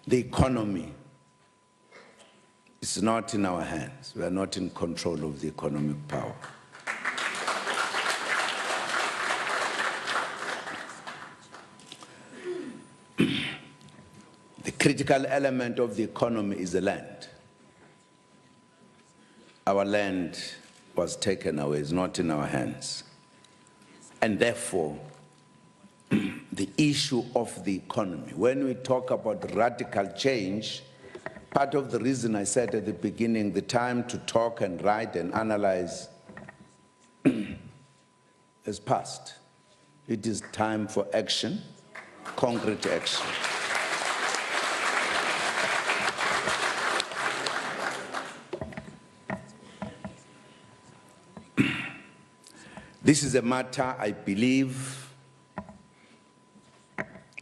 the economy is not in our hands. We are not in control of the economic power. The critical element of the economy is the land. Our land was taken away, it's not in our hands. And therefore, the issue of the economy, when we talk about radical change, part of the reason I said at the beginning, the time to talk and write and analyze has passed. It is time for action, concrete action. This is a matter, I believe,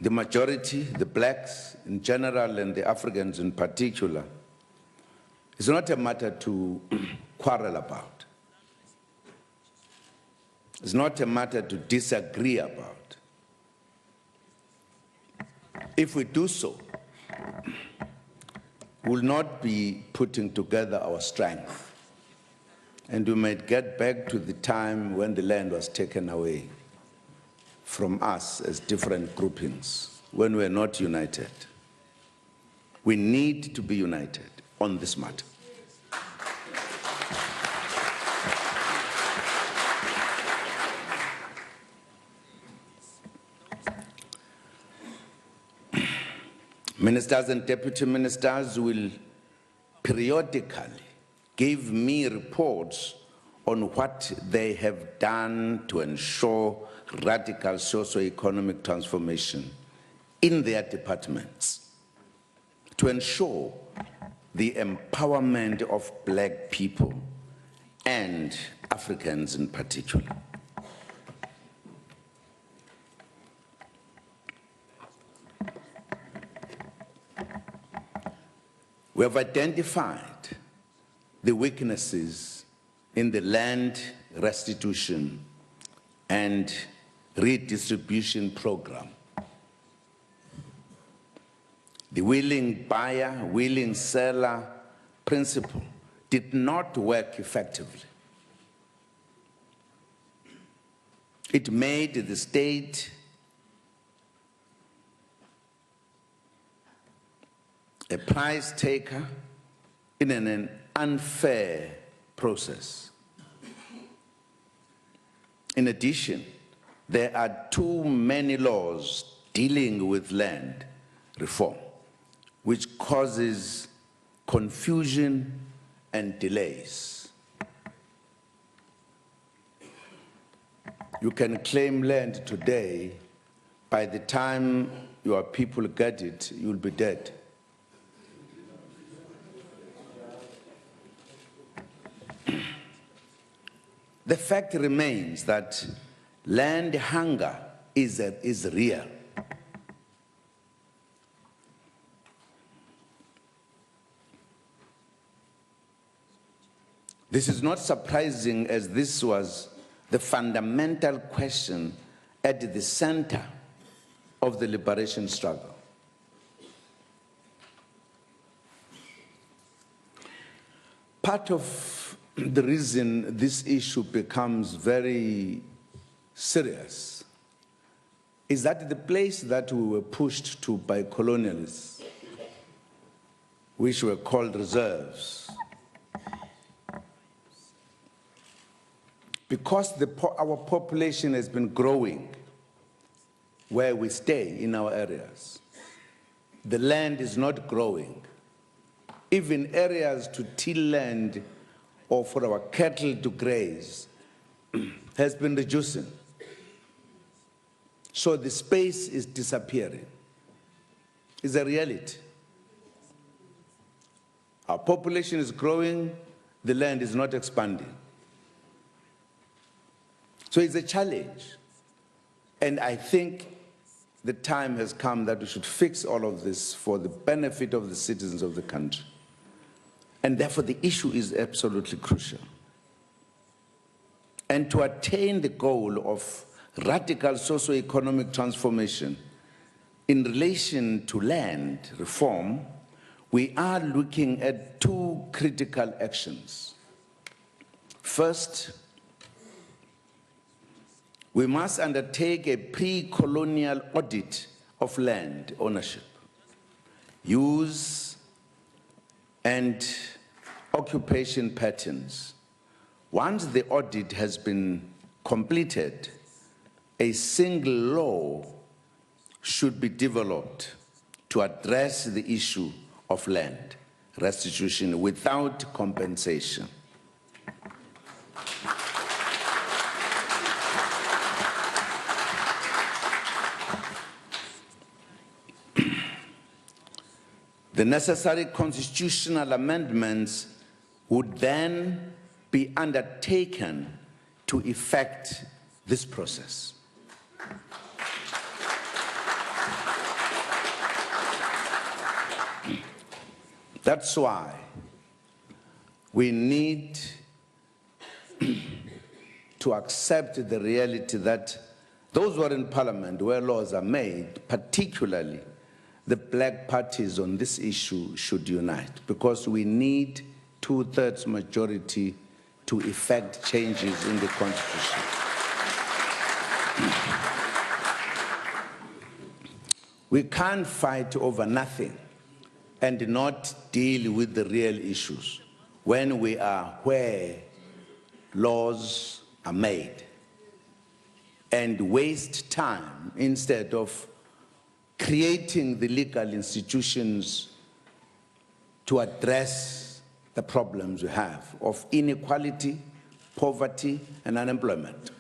the majority, the blacks in general and the Africans in particular, it's not a matter to quarrel about. It's not a matter to disagree about. If we do so, we'll not be putting together our strength. And we might get back to the time when the land was taken away from us as different groupings, when we're not united. We need to be united on this matter. Ministers and deputy ministers will periodically give me reports on what they have done to ensure radical socio-economic transformation in their departments, to ensure the empowerment of black people and Africans in particular. We have identified the weaknesses in the land restitution and redistribution program. The willing buyer, willing seller principle did not work effectively. It made the state a price taker in an unfair process. In addition, there are too many laws dealing with land reform, which causes confusion and delays. You can claim land today, by the time your people get it, you'll be dead. The fact remains that land hunger is real. This is not surprising, as this was the fundamental question at the center of the liberation struggle. Part of the reason this issue becomes very serious is that the place that we were pushed to by colonialists, which were called reserves, because our population has been growing where we stay in our areas, the land is not growing. Even areas to till land or for our cattle to graze has been reducing. So the space is disappearing. It's a reality. Our population is growing, the land is not expanding. So it's a challenge. And I think the time has come that we should fix all of this for the benefit of the citizens of the country. And therefore, the issue is absolutely crucial. And to attain the goal of radical socio-economic transformation in relation to land reform, we are looking at two critical actions. First, we must undertake a pre-colonial audit of land ownership, use, and occupation patterns. Once the audit has been completed, a single law should be developed to address the issue of land restitution without compensation. The necessary constitutional amendments would then be undertaken to effect this process. That's why we need to accept the reality that those who are in parliament where laws are made, particularly the black parties on this issue, should unite, because we need 2/3 majority to effect changes in the Constitution. We can't fight over nothing and not deal with the real issues when we are where laws are made, and waste time instead of creating the legal institutions to address the problems we have of inequality, poverty, and unemployment.